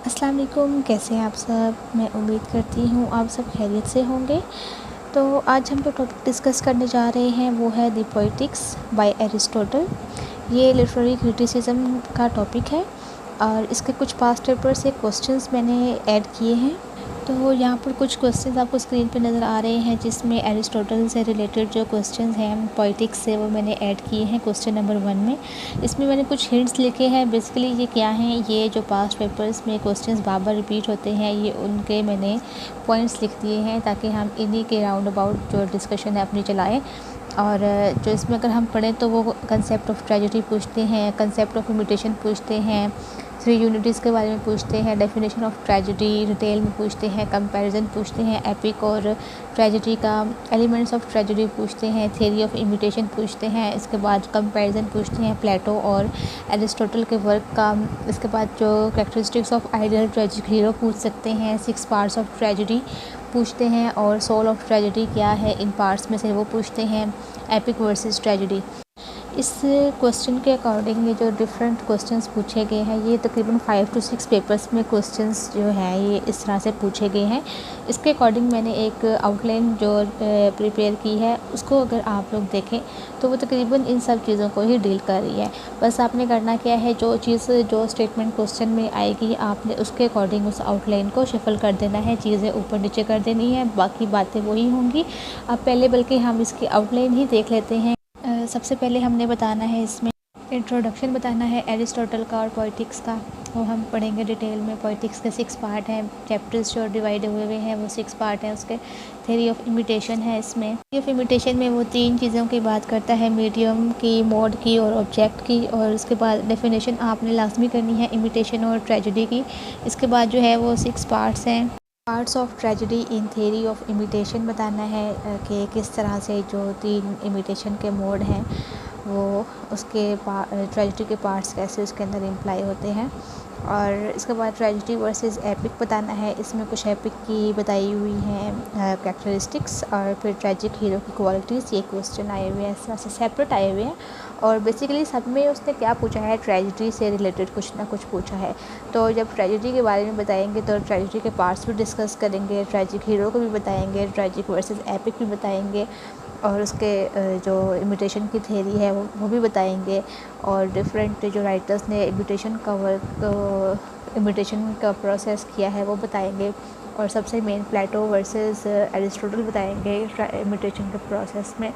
अस्सलाम वालेकुम, कैसे हैं आप सब। मैं उम्मीद करती हूँ आप सब खैरियत से होंगे। तो आज हम जो टॉपिक डिस्कस करने जा रहे हैं वो है द पोएटिक्स बाय एरिस्टोटल। ये लिटरेरी क्रिटिसिज्म का टॉपिक है और इसके कुछ पास्ट पेपर से क्वेश्चंस मैंने ऐड किए हैं। तो यहाँ पर कुछ क्वेश्चंस आपको स्क्रीन पे नज़र आ रहे हैं जिसमें एरिस्टोटल से रिलेटेड जो क्वेश्चंस हैं पोएटिक्स से वो मैंने ऐड किए हैं क्वेश्चन नंबर 1 में। इसमें मैंने कुछ हिंट्स लिखे हैं। बेसिकली ये क्या हैं, ये जो पास्ट पेपर्स में क्वेश्चंस बार बार रिपीट होते हैं ये उनके मैंने पॉइंट्स लिख दिए हैं ताकि हम इन्हीं के राउंड अबाउट जो डिस्कशन है अपनी चलाएँ। और जो इसमें अगर हम पढ़ें तो वो कंसेप्ट ऑफ ट्रेजेडी पूछते हैं, कंसेप्ट ऑफ इमिटेशन पूछते हैं, 3 यूनिटीज़ के बारे में पूछते हैं, डेफिनेशन ऑफ ट्रेजेडी डिटेल में पूछते हैं, कंपैरिजन पूछते हैं एपिक और ट्रेजेडी का, एलिमेंट्स ऑफ ट्रेजेडी पूछते हैं, थ्योरी ऑफ इमिटेशन पूछते हैं, इसके बाद कंपैरिजन पूछते हैं प्लेटो और एरिस्टोटल के वर्क का। इसके बाद जो characteristics of ideal tragic hero पूछ सकते हैं, 6 पार्ट्स ऑफ ट्रेजेडी पूछते हैं और सोल ऑफ ट्रेजेडी क्या है इन पार्ट्स में से वो पूछते हैं, एपिक वर्सेस ट्रेजेडी। इस क्वेश्चन के अकॉर्डिंग ये जो डिफरेंट क्वेश्चंस पूछे गए हैं ये तकरीबन 5 to 6 पेपर्स में क्वेश्चंस जो हैं ये इस तरह से पूछे गए हैं। इसके अकॉर्डिंग मैंने एक आउटलाइन जो प्रिपेयर की है उसको अगर आप लोग देखें तो वो तकरीबन इन सब चीज़ों को ही डील कर रही है। बस आपने करना क्या है, जो चीज़ जो स्टेटमेंट क्वेश्चन में आएगी आपने उसके अकॉर्डिंग उस आउटलाइन को शफल कर देना है, चीज़ें ऊपर नीचे कर देनी है, बाकी बातें वही होंगी। अब पहले बल्कि हम इसकी आउटलाइन ही देख लेते हैं। सबसे पहले हमने बताना है इसमें इंट्रोडक्शन बताना है एरिस्टोटल का और पोएटिक्स का। वो हम पढ़ेंगे डिटेल में। पोएटिक्स के 6 पार्ट हैं, चैप्टर्स जो डिवाइड हुए हुए हैं वो 6 पार्ट हैं उसके। थ्योरी ऑफ इमिटेशन है इसमें। थ्योरी ऑफ इमिटेशन में वो 3 चीज़ों की बात करता है, मीडियम की, मोड की और ऑब्जेक्ट की। और उसके बाद डेफिनेशन आपने लाजमी करनी है इमिटेशन और ट्रेजेडी की। इसके बाद जो है वो 6 पार्ट्स हैं। Parts of tragedy in theory of imitation बताना है कि किस तरह से जो 3 इमिटेशन के मोड हैं वो उसके ट्रेजेडी के पार्ट्स कैसे उसके अंदर इम्प्लाई होते हैं। और इसके बाद ट्रेजेडी वर्सेस एपिक बताना है। इसमें कुछ एपिक की बताई हुई हैं कैरेक्टरिस्टिक्स और फिर ट्रेजिक हीरो की क्वालिटीज़। ये क्वेश्चन आए हुए हैं इस तरह से सेपरेट आए हुए हैं और बेसिकली सब में उसने क्या पूछा है, ट्रेजेडी से रिलेटेड कुछ ना कुछ पूछा है। तो जब ट्रेजेडी के बारे में बताएंगे तो ट्रेजेडी के पार्ट्स भी डिस्कस करेंगे, ट्रेजिक हीरो को भी बताएंगे, ट्रेजिक वर्सेस एपिक भी बताएंगे और उसके जो इमिटेशन की थ्योरी है वो भी बताएंगे। और डिफरेंट जो राइटर्स ने इमिटेशन का वर्क, इमिटेशन का प्रोसेस किया है वो बताएंगे। और सबसे मेन प्लेटो वर्सेस एरिस्टोटल बताएंगे इमिटेशन के प्रोसेस में।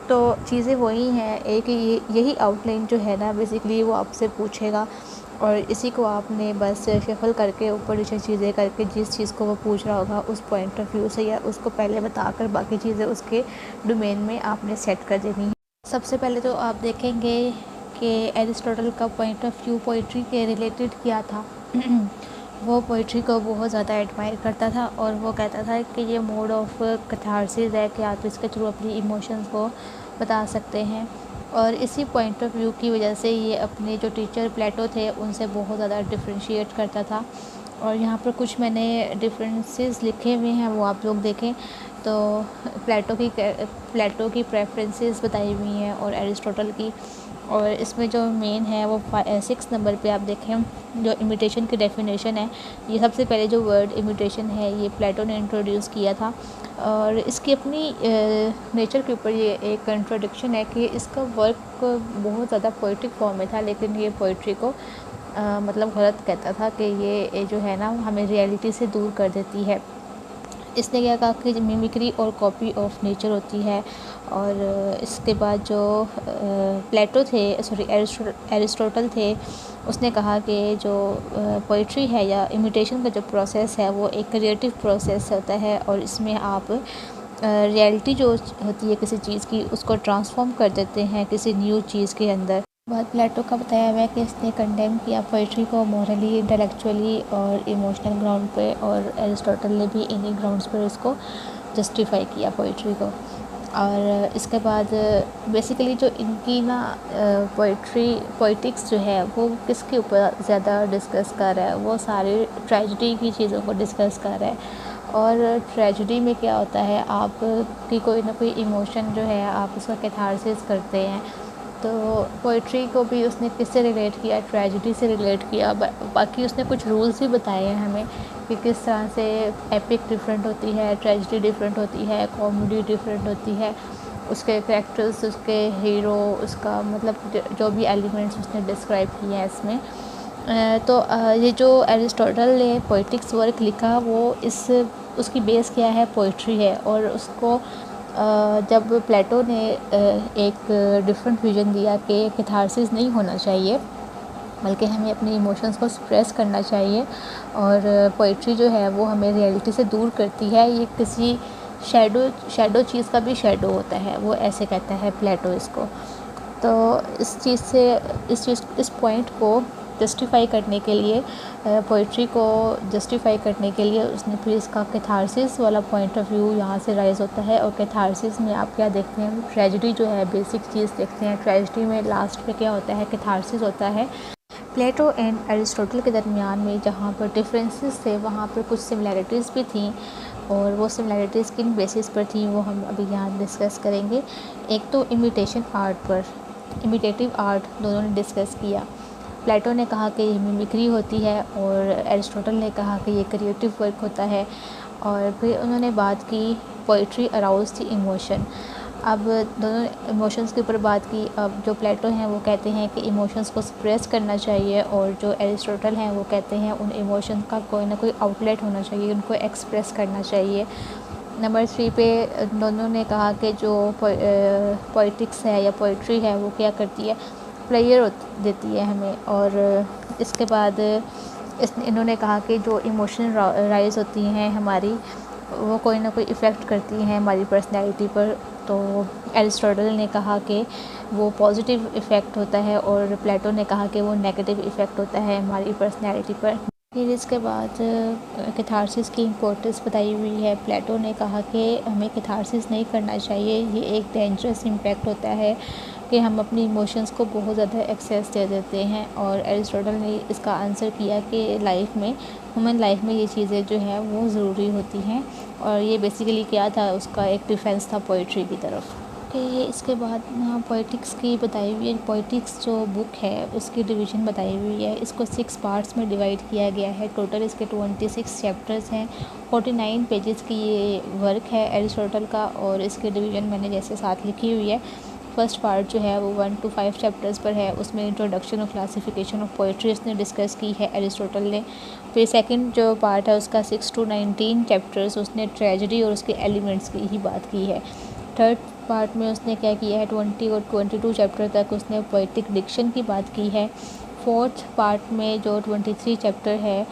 तो चीज़ें वही हैं, एक यही आउटलाइन जो है ना बेसिकली वो आपसे पूछेगा और इसी को आपने बस शफल करके ऊपर नीचे चीज़ें करके जिस चीज़ को वो पूछ रहा होगा उस पॉइंट ऑफ व्यू से या उसको पहले बताकर बाकी चीज़ें उसके डोमेन में आपने सेट कर देनी है। सबसे पहले तो आप देखेंगे कि एरिस्टोटल का पॉइंट ऑफ व्यू पोइट्री के रिलेटेड क्या था। वो पोइट्री को बहुत ज़्यादा एडमायर करता था और वो कहता था कि ये मोड ऑफ कैथारसिस है कि आप इसके थ्रू अपनी इमोशंस को बता सकते हैं। और इसी पॉइंट ऑफ व्यू की वजह से ये अपने जो टीचर प्लेटो थे उनसे बहुत ज़्यादा डिफ्रेंशिएट करता था। और यहाँ पर कुछ मैंने डिफरेंसेस लिखे हुए हैं वो आप लोग देखें तो प्लेटो की प्रेफरेंसेस बताई हुई हैं और एरिस्टोटल की। और इसमें जो मेन है वो 6 नंबर पे आप देखें जो इमिटेशन की डेफिनेशन है। ये सबसे पहले जो वर्ड इमिटेशन है ये प्लेटो ने इंट्रोड्यूस किया था और इसकी अपनी नेचर के ऊपर ये एक कंट्रोडिक्शन है कि इसका वर्क बहुत ज़्यादा पोइट्रिक फॉर्म में था लेकिन ये पोइट्री को मतलब गलत कहता था कि ये जो है ना हमें रियलिटी से दूर कर देती है। इसने क्या कहा कि मिमिक्री और कॉपी ऑफ नेचर होती है। और इसके बाद जो प्लेटो थे एरिस्टोटल थे उसने कहा कि जो पोइट्री है या इमिटेशन का जो प्रोसेस है वो एक क्रिएटिव प्रोसेस होता है और इसमें आप रियलिटी जो होती है किसी चीज़ की उसको ट्रांसफॉर्म कर देते हैं किसी न्यू चीज़ के अंदर। बाद प्लेटो का बताया हुआ है कि इसने कंडेम किया पोइट्री को मॉरली, इंटेलेक्चुअली और इमोशनल ग्राउंड पे और एरिस्टोटल ने भी इन्हीं ग्राउंड्स पर इसको जस्टिफाई किया पोइट्री को। और इसके बाद बेसिकली जो इनकी ना पोइटिक्स जो है वो किसके ऊपर ज़्यादा डिस्कस कर रहा है, वो सारी ट्रेजेडी की चीज़ों को डिस्कस कर रहा है। और ट्रेजेडी में क्या होता है, आप की कोई ना कोई इमोशन जो है आप उसका कैथारसिस करते हैं तो पोइट्री को भी उसने किससे रिलेट किया, ट्रेजिडी से रिलेट किया। बाकी उसने कुछ रूल्स भी बताए हैं हमें कि किस तरह से एपिक डिफरेंट होती है, ट्रेजिडी डिफरेंट होती है, कॉमेडी डिफरेंट होती है, उसके कैरेक्टर्स, उसके हीरो, उसका मतलब जो भी एलिमेंट्स उसने डिस्क्राइब किए हैं इसमें। तो ये जो एरिस्टोटल ने पोइटिक्स वर्क लिखा वो उसकी बेस क्या है, पोइट्री है। और उसको जब प्लेटो ने एक डिफरेंट विज़न दिया कि कैथारसिस नहीं होना चाहिए बल्कि हमें अपने इमोशंस को एक्सप्रेस करना चाहिए, और पोइट्री जो है वो हमें रियलिटी से दूर करती है, ये किसी शैडो चीज़ का भी शैडो होता है, वो ऐसे कहता है प्लेटो इसको। तो इस पॉइंट को जस्टिफाई करने के लिए, पोइट्री को जस्टिफाई करने के लिए उसने फिर इसका कैथारसिस वाला पॉइंट ऑफ व्यू यहाँ से राइज़ होता है। और कैथारसिस में आप क्या देखते हैं, ट्रेजिडी जो है बेसिक चीज़ देखते हैं। ट्रेजिडी में लास्ट पे क्या होता है, कैथारसिस होता है। प्लेटो एंड एरिस्टोटल के दरमियान में जहाँ पर डिफरेंसेस थे वहाँ पर कुछ सिमिलैरिटीज़ भी थी, और वो सिमिलैरिटीज़ किन बेसिस पर थी वो हम अभी यहाँ डिस्कस करेंगे। एक तो इमिटेशन आर्ट पर, इमिटेटिव आर्ट दोनों ने डिस्कस किया। प्लेटो ने कहा कि ये मिमिक्री होती है और एरिस्टोटल ने कहा कि ये क्रिएटिव वर्क होता है। और फिर उन्होंने बात की पोइट्री अराउज द इमोशन। अब दोनों इमोशंस के ऊपर बात की। अब जो प्लेटो हैं वो कहते हैं कि इमोशंस को एक्सप्रेस करना चाहिए, और जो एरिस्टोटल हैं वो कहते हैं उन इमोशंस का कोई ना कोई आउटलेट होना चाहिए, उनको एक्सप्रेस करना चाहिए। नंबर 3 पे दोनों ने कहा कि जो पोइटिक्स है या पोइट्री है वो क्या करती है, प्लेयर देती है हमें। और इसके बाद इन्होंने कहा कि जो इमोशन राइज होती हैं हमारी, वो कोई ना कोई इफ़ेक्ट करती हैं हमारी पर्सनैलिटी पर। तो एरिस्टोटल ने कहा कि वो पॉजिटिव इफ़ेक्ट होता है, और प्लेटो ने कहा कि वो नेगेटिव इफ़ेक्ट होता है हमारी पर्सनैलिटी पर। फिर इसके बाद कैथारसिस की इम्पोर्टेंस बताई हुई है। प्लेटो ने कहा कि हमें कैथारसिस नहीं करना चाहिए, ये एक डेंजरस इम्पैक्ट होता है कि हम अपनी इमोशंस को बहुत ज़्यादा एक्सेस दे देते हैं। और एरिस्टोटल ने इसका आंसर किया कि लाइफ में, ह्यूमन लाइफ में ये चीज़ें जो हैं वो ज़रूरी होती हैं। और ये बेसिकली क्या था, उसका एक डिफेंस था पोइट्री की तरफ। कि इसके बाद यहाँ पोइटिक्स की बताई हुई है। पोइटिक्स जो बुक है उसकी डिवीज़न बताई हुई है। इसको 6 पार्ट्स में डिवाइड किया गया है। टोटल इसके 26 चैप्टर्स हैं। 49 पेजेस की ये वर्क है एरिस्टोटल का, और इसकी डिवीज़न मैंने जैसे साथ लिखी हुई है। फर्स्ट पार्ट जो है वो 1 to 5 चैप्टर्स पर है। उसमें इंट्रोडक्शन और क्लासिफिकेशन ऑफ पोइट्री इसने डिस्कस की है एरिस्टोटल ने। फिर सेकंड जो पार्ट है उसका 6 to 19 चैप्टर्स, उसने ट्रेजिडी और उसके एलिमेंट्स की ही बात की है। थर्ड पार्ट में उसने क्या किया है, 20 और 22 चैप्टर तक उसने पोइटिक डिक्शन की बात की है। फोर्थ पार्ट में जो 23 चैप्टर है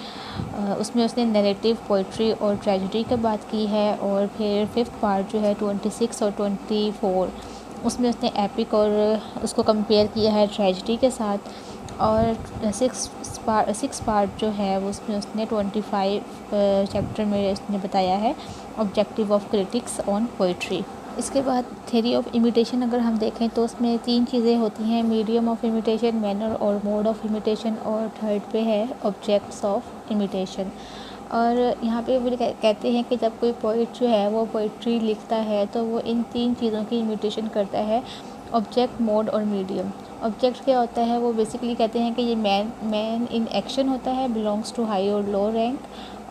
उसमें उसने नैरेटिव, पोइट्री और ट्रेजिडी की बात की है। और फिर फिफ्थ पार्ट जो है 26 और 24, उसमें उसने एपिक और उसको कंपेयर किया है ट्रेजिडी के साथ। और सिक्स पार्ट जो है उसमें उसने 25 चैप्टर में उसने बताया है objective of critics on poetry. इसके बाद थ्योरी ऑफ इमिटेशन अगर हम देखें तो उसमें 3 चीज़ें होती हैं, मीडियम ऑफ इमिटेशन, मैनर और मोड ऑफ इमिटेशन, और थर्ड पे है ऑब्जेक्ट्स ऑफ इमिटेशन। और यहाँ पे वो कहते हैं कि जब कोई पोइट जो है वो पोइट्री लिखता है तो वो इन 3 चीज़ों की इमिटेशन करता है, ऑब्जेक्ट, मोड और मीडियम। ऑब्जेक्ट क्या होता है, वो बेसिकली कहते हैं कि ये मैन इन एक्शन होता है, बिलोंग्स टू हाई और लो रैंक।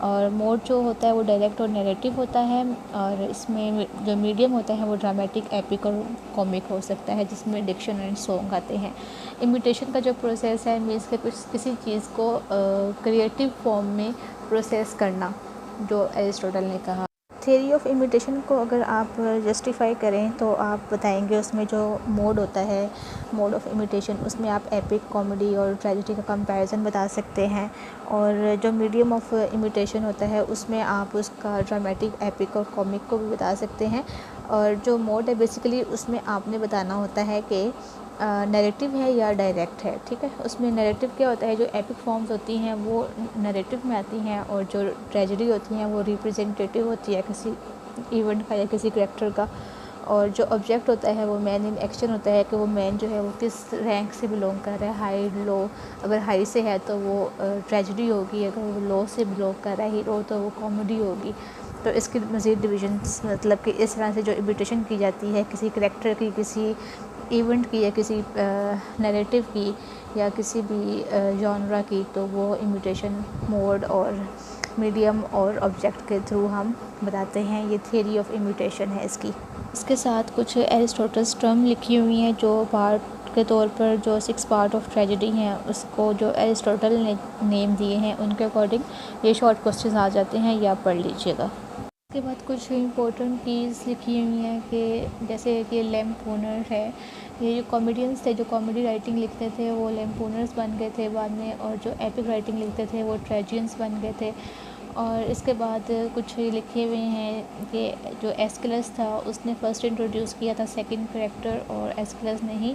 और मोड जो होता है वो डायरेक्ट और नैरेटिव होता है। और इसमें जो मीडियम होता है वो ड्रामेटिक, एपिक और कॉमिक हो सकता है, जिसमें डिक्शन एंड सॉन्ग आते हैं। इमिटेशन का जो प्रोसेस है मीन्स के किसी चीज़ को क्रिएटिव फॉर्म में प्रोसेस करना, जो एरिस्टोटल ने कहा। थ्योरी ऑफ इमिटेशन को अगर आप जस्टिफाई करें तो आप बताएंगे उसमें जो मोड होता है, मोड ऑफ इमिटेशन, उसमें आप एपिक, कॉमेडी और ट्रेजिडी का कंपैरिजन बता सकते हैं। और जो मीडियम ऑफ इमिटेशन होता है उसमें आप उसका ड्रामेटिक, एपिक और कॉमिक को भी बता सकते हैं। और जो मोड है बेसिकली उसमें आपने बताना होता है कि नैरेटिव है या डायरेक्ट है, ठीक है। उसमें नैरेटिव क्या होता है, जो एपिक फॉर्म्स होती हैं वो नैरेटिव में आती हैं, और जो ट्रेजिडी होती हैं वो रिप्रेजेंटेटिव होती है किसी इवेंट का या किसी कैरेक्टर का। और जो ऑब्जेक्ट होता है वो मैन इन एक्शन होता है कि वो मैन जो है वो किस रैंक से बिलोंग कर रहा है, हाई, लो। अगर हाई से है तो वो ट्रेजिडी होगी, अगर वो लो से बिलोंग कर रहा है, हीरो, तो वो कॉमेडी होगी। तो इसकी मज़ीद डिविजन्स, मतलब कि इस तरह से जो इमिटेशन की जाती है किसी करैक्टर की, किसी इवेंट की या किसी नैरेटिव की या किसी भी जॉनरा की, तो वो इमिटेशन मोड और मीडियम और ऑब्जेक्ट के थ्रू हम बताते हैं। ये थियरी ऑफ इमिटेशन है इसकी। इसके साथ कुछ एरिस्टोटल्स टर्म लिखी हुई हैं जो पार्ट के तौर पर जो 6 पार्ट ऑफ ट्रेजेडी हैं उसको जो एरिस्टोटल ने नेम दिए हैं उनके अकॉर्डिंग ये शॉर्ट क्वेश्चन आ जाते हैं, या पढ़ लीजिएगा। इसके बाद कुछ इम्पोर्टेंट कीज़ लिखी हुई हैं कि जैसे कि लैम्पूनर है, ये जो कॉमेडियंस थे जो कॉमेडी राइटिंग लिखते थे वो लैम्पूनर्स बन गए थे बाद में, और जो एपिक राइटिंग लिखते थे वो ट्रेजियंस बन गए थे। और इसके बाद कुछ लिखे हुए हैं कि जो एस्किलस था उसने फ़र्स्ट इंट्रोड्यूस किया था सेकंड कैरेक्टर, और एस्किलस ने ही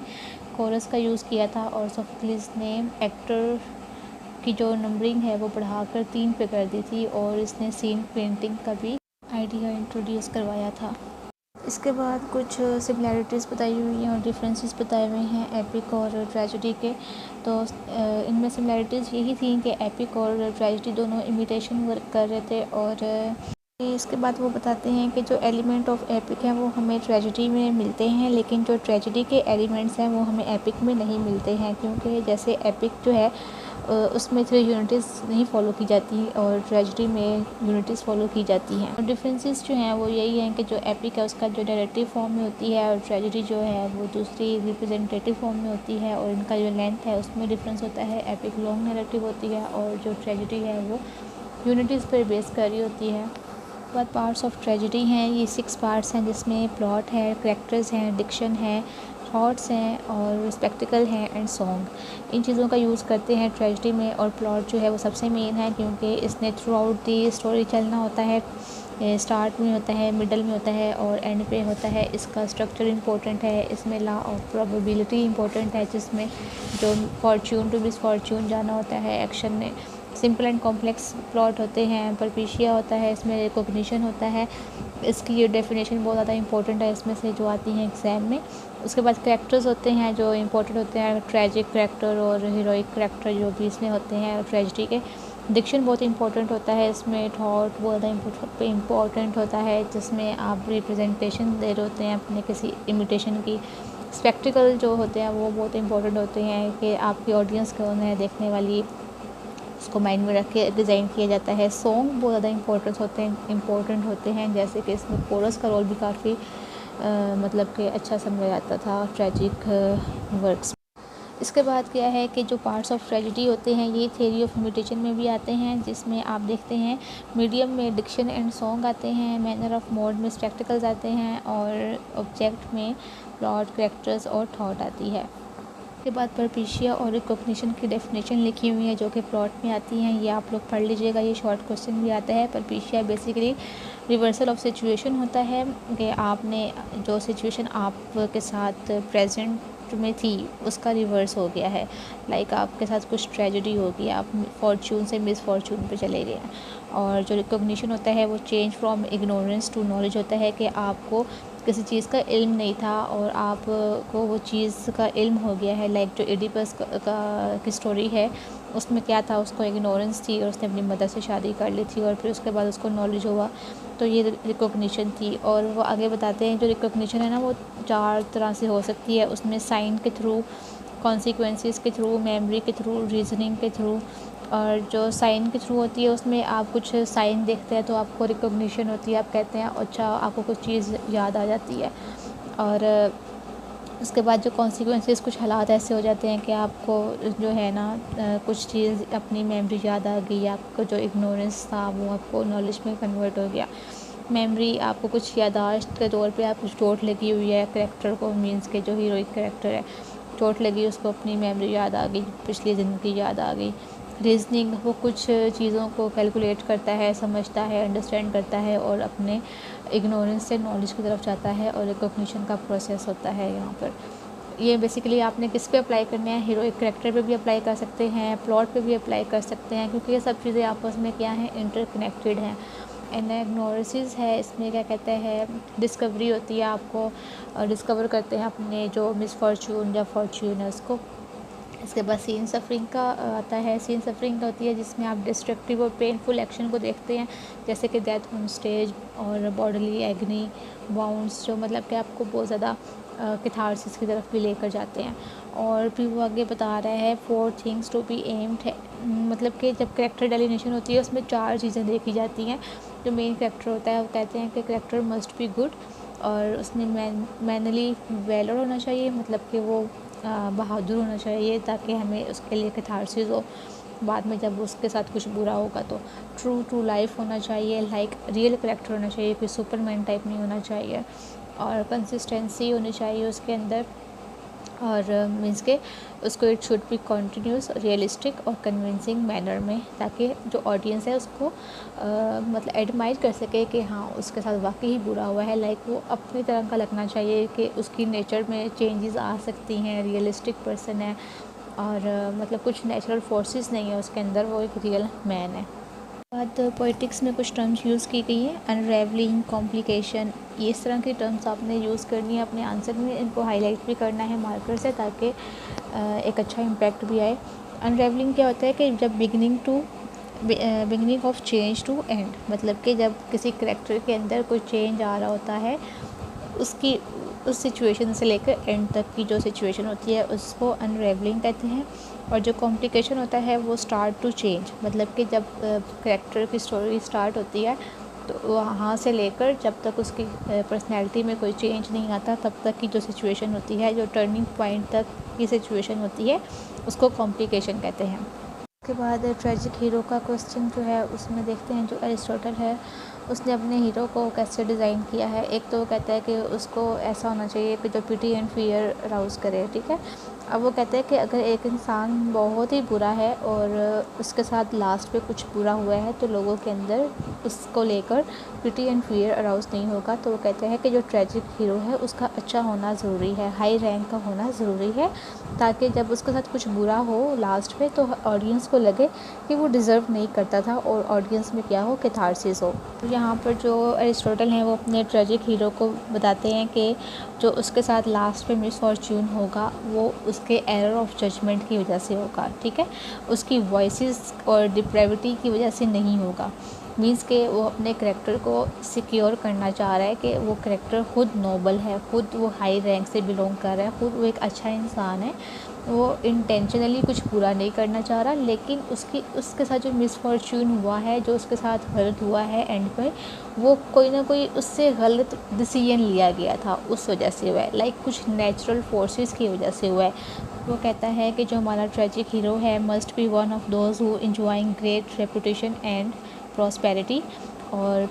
कोरस का यूज़ किया था, और सोफोक्लिस ने एक्टर की जो नंबरिंग है वो बढ़ाकर 3 पे कर दी थी, और इसने सीन पेंटिंग का भी आइडिया इंट्रोड्यूस करवाया था। इसके बाद कुछ सिमिलैरिटीज़ बताई हुई हैं और डिफरेंसेस बताए हुए हैं एपिक और ट्रेजेडी के। तो इनमें सिमिलैरिटीज़ यही थी कि एपिक और ट्रेजेडी दोनों इमिटेशन वर्क कर रहे थे, और इसके बाद वो बताते हैं कि जो एलिमेंट ऑफ एपिक हैं वो हमें ट्रेजेडी में मिलते हैं, लेकिन जो ट्रेजेडी के एलिमेंट्स हैं वो हमें एपिक में नहीं मिलते हैं, क्योंकि जैसे एपिक जो है उसमें 3 यूनिटीज़ नहीं फॉलो की जाती और ट्रेजेडी में यूनिटीज़ फॉलो की जाती हैं। और डिफरेंसेस जो हैं वो यही हैं कि जो एपिक है उसका जो नैरेटिव फॉर्म में होती है, और ट्रेजेडी जो है वो दूसरी रिप्रेजेंटेटिव फॉर्म में होती है, और इनका जो लेंथ है उसमें डिफरेंस होता है। एपिक लॉन्ग नैरेटिव होती है और जो ट्रेजेडी है वो यूनिटीज़ पर बेस कर रही होती है। बाद पार्ट्स ऑफ ट्रेजेडी हैं, ये 6 पार्ट्स हैं जिसमें प्लॉट है, कैरेक्टर्स हैं, डिक्शन है, थॉट्स हैं और स्पेक्टिकल हैं एंड सॉन्ग। इन चीज़ों का यूज़ करते हैं ट्रेजेडी में, और प्लॉट जो है वो सबसे मेन है क्योंकि इसने थ्रू आउट दी स्टोरी चलना होता है। स्टार्ट में होता है, मिडल में होता है और एंड पे होता है। इसका स्ट्रक्चर इम्पोर्टेंट है, इसमें लॉ ऑफ प्रोबेबिलिटी इम्पोर्टेंट है, जिसमें जो फॉर्च्यून टू मिसफॉर्च्यून जाना होता है एक्शन में। सिंपल एंड कॉम्प्लेक्स प्लॉट होते हैं, परपिशिया होता है, इसमें रिकॉग्निशन होता है। इसकी ये डेफिनेशन बहुत ज़्यादा इंपॉर्टेंट है इसमें से जो आती हैं एग्ज़ाम में। उसके बाद कैरेक्टर्स होते हैं जो इंपॉर्टेंट होते हैं, ट्रेजिक कैरेक्टर और हीरोइक कैरेक्टर जो भी इसमें होते हैं ट्रेजेडी के। डिक्शन बहुत इंपॉर्टेंट होता है इसमें, थॉट बहुत ज़्यादा इम्पोर्टेंट होता है जिसमें आप रिप्रेजेंटेशन दे रहे होते हैं अपने किसी इमिटेशन की। स्पेक्टिकल जो होते हैं वो बहुत इंपॉर्टेंट होते हैं कि आपकी ऑडियंस कौन है देखने वाली, उसको माइंड में रख के डिज़ाइन किया जाता है। सॉन्ग बहुत ज़्यादा इम्पोर्टेंट होते हैं, जैसे कि इसमें कोरस का रोल भी काफ़ी मतलब कि अच्छा समझा जाता था ट्रेजिक वर्क्स। इसके बाद क्या है कि जो पार्ट्स ऑफ ट्रेजेडी होते हैं ये थियरी ऑफ इमिटेशन में भी आते हैं, जिसमें आप देखते हैं मीडियम में डिक्शन एंड सॉन्ग आते हैं, मैनर ऑफ मोड में स्पेक्टिकल्स आते हैं, और ऑब्जेक्ट में प्लॉट, कैरेक्टर्स और थॉट आती है। के बाद परपिशिया और रिकॉग्निशन की डेफिनेशन लिखी हुई है जो कि प्लॉट में आती हैं, ये आप लोग पढ़ लीजिएगा, ये शॉर्ट क्वेश्चन भी आता है। परपिशिया बेसिकली रिवर्सल ऑफ सिचुएशन होता है कि आपने जो सिचुएशन आपके साथ प्रेजेंट में थी उसका रिवर्स हो गया है। लाइक आपके साथ कुछ ट्रेजेडी हो गई, आप फॉर्च्यून से मिसफॉर्च्यून पे चले गए। और जो रिकॉग्निशन होता है वो change from ignorance to knowledge होता है कि आपको किसी चीज़ का इल्म नहीं था और आपको वो चीज़ का इल्म हो गया है। लाइक जो एडिपस की स्टोरी है उसमें क्या था, उसको इग्नोरेंस थी और उसने अपनी मदर से शादी कर ली थी और फिर उसके बाद उसको नॉलेज हुआ, तो ये रिकॉग्निशन थी। और वो आगे बताते हैं जो रिकॉग्निशन है ना वो 4 तरह से हो सकती है, उसमें साइन के थ्रू, कॉन्सिक्वेंसेस के थ्रू, मेमोरी के थ्रू, रीजनिंग के थ्रू। और जो साइन के थ्रू होती है उसमें आप कुछ साइन देखते हैं तो आपको रिकॉग्निशन होती है, आप कहते हैं अच्छा आपको कुछ चीज़ याद आ जाती है। और उसके बाद जो कॉन्सिक्वेंसेस कुछ हालात ऐसे हो जाते हैं कि आपको जो है ना कुछ चीज़ अपनी मेमोरी याद आ गई, आपको जो इग्नोरेंस था वो आपको नॉलेज में कन्वर्ट हो गया। मेमोरी आपको कुछ याददाश्त के तौर पे आप कुछ चोट लगी हुई है कैरेक्टर को, मीन्स के जो हीरोइक कैरेक्टर है चोट लगी, उसको अपनी मेमोरी याद आ गई, पिछली ज़िंदगी याद आ गई। रीजनिंग वो कुछ चीज़ों को कैलकुलेट करता है, समझता है, अंडरस्टैंड करता है और अपने इग्नोरेंस से नॉलेज की तरफ जाता है। और रिकॉग्निशन का प्रोसेस होता है यहाँ पर। ये बेसिकली आपने किस पे अप्लाई करना है, हीरोइक कैरेक्टर पे भी अप्लाई कर सकते हैं, प्लॉट पे भी अप्लाई कर सकते हैं, क्योंकि ये सब चीज़ें आपस में क्या हैं, इंटरकनेक्टेड हैं। एनाग्नोसिस है, इसमें क्या कहते हैं डिस्कवरी होती है, आपको डिस्कवर करते हैं अपने जो मिसफॉर्चून या फॉर्च्यून है उसको। इसके बाद सीन सफरिंग का आता है। सीन सफरिंग का होती है जिसमें आप डिस्ट्रक्टिव और पेनफुल एक्शन को देखते हैं, जैसे कि डेथ ऑन स्टेज और बॉडली एग्नी, वाउंड्स, जो मतलब कि आपको बहुत ज़्यादा कैथारसिस की तरफ भी लेकर जाते हैं। और फिर वो आगे बता रहा है 4 थिंग्स टू बी एम्ड है, मतलब कि जब कैरेक्टर डेलिनेशन होती है उसमें 4 चीज़ें देखी जाती हैं। जो मेन कैरेक्टर होता है वो कहते हैं कि कैरेक्टर मस्ट बी गुड, और उसमें मैनली वेलर होना चाहिए, मतलब कि वो बहादुर होना चाहिए ताकि हमें उसके लिए कैथारसिस हो बाद में जब उसके साथ कुछ बुरा होगा तो। ट्रू टू लाइफ होना चाहिए, लाइक रियल कैरेक्टर होना चाहिए, कोई सुपरमैन टाइप नहीं होना चाहिए। और कंसिस्टेंसी होनी चाहिए उसके अंदर, और मीन्स के उसको it should be continuous, realistic और कन्विंसिंग मैनर में, ताकि जो ऑडियंस है उसको मतलब एडमायर कर सके कि हाँ उसके साथ वाकई ही बुरा हुआ है। लाइक वो अपनी तरह का लगना चाहिए कि उसकी नेचर में चेंजेस आ सकती हैं, रियलिस्टिक पर्सन है, और मतलब कुछ नेचुरल फोर्सेस नहीं है उसके अंदर, वो एक रियल मैन है। बाद पोइटिक्स में कुछ टर्म्स यूज़ की गई हैं, अनरेवलिंग, कॉम्प्लिकेशन, ये इस तरह की टर्म्स आपने यूज़ करनी है अपने आंसर में। इनको हाईलाइट भी करना है मार्कर से ताकि एक अच्छा इम्पैक्ट भी आए। अनरेवलिंग क्या होता है कि जब beginning of change to end, मतलब कि जब किसी करेक्टर के अंदर कोई चेंज आ रहा होता है उसकी उस सिचुएशन से लेकर एंड तक की जो सिचुएशन होती है उसको अनरेवलिंग कहते हैं। और जो कॉम्प्लिकेशन होता है वो स्टार्ट टू चेंज, मतलब कि जब करेक्टर की स्टोरी स्टार्ट होती है तो वहाँ से लेकर जब तक उसकी पर्सनैलिटी में कोई चेंज नहीं आता तब तक की जो सिचुएशन होती है, जो टर्निंग पॉइंट तक की सिचुएशन होती है उसको कॉम्प्लिकेशन कहते हैं। उसके बाद ट्रेजिक हीरो का क्वेश्चन जो है उसमें देखते हैं जो अरिस्टोटल है उसने अपने हीरो को कैसे डिज़ाइन किया है। एक तो वो कहता है कि उसको ऐसा होना चाहिए कि जो पिटी एंड फियर अराउज़ करे, ठीक है। अब वो कहते हैं कि अगर एक इंसान बहुत ही बुरा है और उसके साथ लास्ट पे कुछ बुरा हुआ है तो लोगों के अंदर उसको लेकर पिटी एंड फियर अराउज़ नहीं होगा। तो वो कहते हैं कि जो ट्रेजिक हीरो है उसका अच्छा होना ज़रूरी है, हाई रैंक का होना ज़रूरी है, ताकि जब उसके साथ कुछ बुरा हो लास्ट पे तो ऑडियंस को लगे कि वो डिज़र्व नहीं करता था और ऑडियंस में क्या हो, कैथारसिस हो। तो यहाँ पर जो अरिस्टोटल हैं वो अपने ट्रेजिक हीरो को बताते हैं कि जो उसके साथ लास्ट पे मिसफॉर्च्यून होगा वो उसके एरर ऑफ जजमेंट की वजह से होगा, ठीक है, उसकी वॉइसेस और डिप्रेविटी की वजह से नहीं होगा। मीन्स के वो अपने करेक्टर को सिक्योर करना चाह रहा है कि वो करेक्टर खुद नोबल है, खुद वो हाई रैंक से बिलोंग कर रहा है, खुद वो एक अच्छा इंसान है, वो इंटेंशनली कुछ बुरा नहीं करना चाह रहा, लेकिन उसके साथ जो मिसफॉर्च्यून हुआ है, जो उसके साथ गलत हुआ है एंड पर, वो कोई ना कोई उससे गलत डिसीजन लिया गया था, उस वजह से हुआ है, लाइक कुछ नेचुरल फोर्सेस की वजह से हुआ है। वो कहता है कि जो हमारा ट्रेजिक हीरो है must be one of those who enjoying great reputation and prosperity, और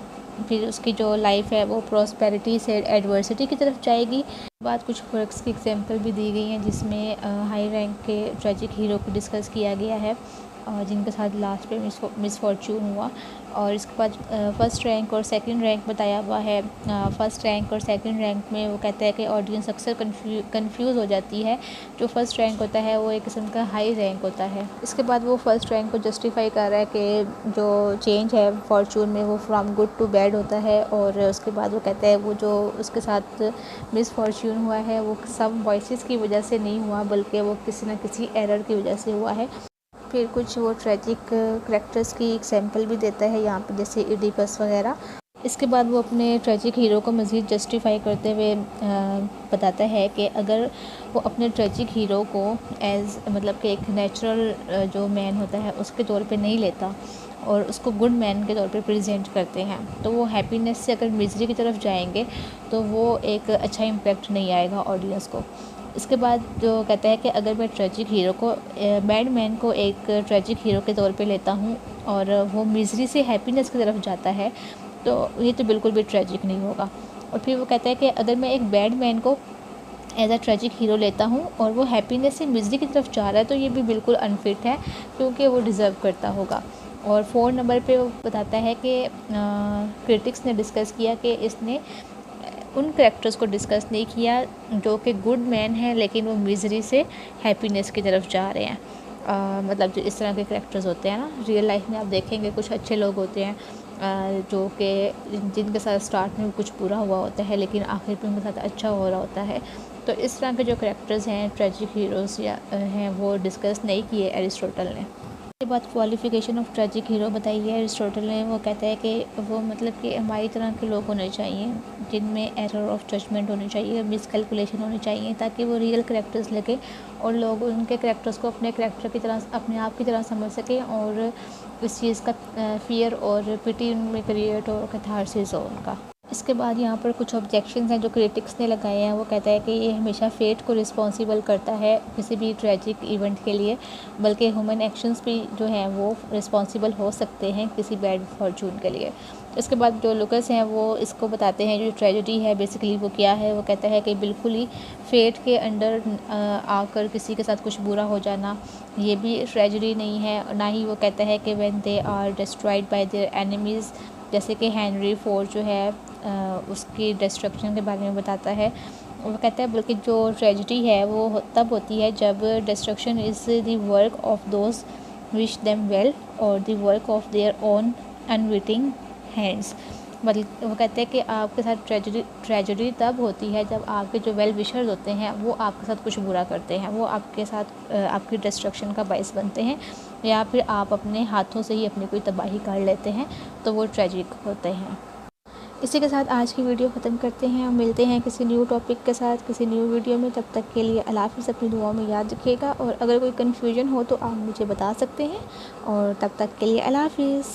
फिर उसकी जो लाइफ है वो प्रॉस्पेरिटी से एडवर्सिटी की तरफ जाएगी। बाद कुछ वर्क्स की एग्जांपल भी दी गई हैं जिसमें हाई रैंक के ट्रेजिक हीरो को डिस्कस किया गया है जिनके साथ लास्ट पे मिसफॉर्च्यून हुआ। और इसके बाद फर्स्ट रैंक और सेकंड रैंक बताया हुआ है। फर्स्ट रैंक और सेकंड रैंक में वो कहता है कि ऑडियंस अक्सर कंफ्यूज हो जाती है। जो फर्स्ट रैंक होता है वो एक किस्म का हाई रैंक होता है। इसके बाद वो फर्स्ट रैंक को जस्टिफाई कर रहा है कि जो चेंज है फॉर्चून में वो फ्रॉम गुड टू बैड होता है। और उसके बाद वो कहता है वो जो उसके साथ मिसफॉर्च्यून हुआ है वो सब वॉइसेस की वजह से नहीं हुआ, बल्कि वो किसी न किसी एरर की वजह से हुआ है। फिर कुछ वो ट्रेजिक करैक्टर्स की एग्जांपल भी देता है यहाँ पे, जैसे इडिपस वगैरह। इसके बाद वो अपने ट्रेजिक हीरो को मज़ीद जस्टिफाई करते हुए बताता है कि अगर वो अपने ट्रेजिक हीरो को एज मतलब कि एक नेचुरल जो मैन होता है उसके तौर पे नहीं लेता और उसको गुड मैन के तौर पे प्रेजेंट करते हैं, तो वो हैप्पीनेस से अगर मिजरी की तरफ जाएंगे तो वो एक अच्छा इम्पैक्ट नहीं आएगा ऑडियंस को। इसके बाद जो कहता है कि अगर मैं ट्रेजिक हीरो को बैड मैन को एक ट्रेजिक हीरो के तौर पे लेता हूँ और वो मिजरी से हैप्पीनेस की तरफ जाता है तो ये तो बिल्कुल भी ट्रेजिक नहीं होगा। और फिर वो कहता है कि अगर मैं एक बैड मैन को एज अ ट्रेजिक हीरो लेता हूँ और वो हैप्पीनेस से मिजरी की तरफ जा रहा है तो ये भी बिल्कुल अनफिट है, क्योंकि वो डिज़र्व करता होगा। और 4 नंबर पे वो बताता है कि क्रिटिक्स ने डिस्कस किया कि इसने उन कैरेक्टर्स को डिस्कस नहीं किया जो कि गुड मैन हैं लेकिन वो मिजरी से हैप्पीनेस की तरफ जा रहे हैं। मतलब जो इस तरह के कैरेक्टर्स होते हैं ना, रियल लाइफ में आप देखेंगे कुछ अच्छे लोग होते हैं जो कि जिनके साथ स्टार्ट में कुछ बुरा हुआ होता है लेकिन आखिर में उनके साथ अच्छा हो रहा होता है। तो इस तरह के जो कैरेक्टर्स हैं ट्रेजिक हीरोज़ या हैं वो डिस्कस नहीं किए एरिस्टोटल ने। के बाद क्वालिफिकेशन ऑफ ट्रेजिक हीरो बताई है एरिस्टोटल ने। वो कहता है कि वो मतलब कि हमारी तरह के लोग होने चाहिए जिनमें एरर ऑफ जजमेंट होनी चाहिए, मिस कैलकुलेशन होनी चाहिए, ताकि वो रियल कैरेक्टर्स लगे और लोग उनके कैरेक्टर्स को अपने कैरेक्टर की तरह, अपने आप की तरह समझ सकें और इस चीज़ का फियर और पिटी उनमें क्रिएट हो, कैथारसिस हो उनका। इसके बाद यहाँ पर कुछ ऑब्जेक्शंस हैं जो क्रिटिक्स ने लगाए हैं। वो कहता है कि ये हमेशा फेट को रिस्पॉन्सिबल करता है किसी भी ट्रेजिक इवेंट के लिए, बल्कि ह्यूमन एक्शंस भी जो हैं वो रिस्पॉन्सिबल हो सकते हैं किसी बैड फॉर्चून के लिए। इसके बाद जो लुकस हैं वो इसको बताते हैं जो ट्रेजेडी है बेसिकली वो क्या है। वो कहता है कि बिल्कुल ही फेट के अंडर आकर किसी के साथ कुछ बुरा हो जाना ये भी ट्रेजेडी नहीं है। ना ही वो कहता है कि when they are destroyed by their enemies, जैसे कि हेनरी फोर्ड जो है उसकी डिस्ट्रक्शन के बारे में बताता है। वो कहता है बल्कि जो ट्रेजेडी है वो तब होती है जब destruction is the work of those wish them well और the work of their own unwitting hands. मतलब वो कहते हैं कि आपके साथ ट्रेजेडी तब होती है जब आपके जो वेल विशर्स होते हैं वो आपके साथ कुछ बुरा करते हैं, वो आपके साथ आपकी डिस्ट्रक्शन का बायस बनते हैं, या फिर आप अपने हाथों से ही अपनी कोई तबाही कर लेते हैं, तो वो ट्रेजिक होते हैं। इसी के साथ आज की वीडियो ख़त्म करते हैं। हम मिलते हैं किसी न्यू टॉपिक के साथ किसी न्यू वीडियो में। तब तक के लिए अल्लाह हाफ़िज़। अपनी दुआओं में याद रखिएगा और अगर कोई कन्फ्यूजन हो तो आप मुझे बता सकते हैं। और तब तक के लिए अल्लाह हाफ़िज़।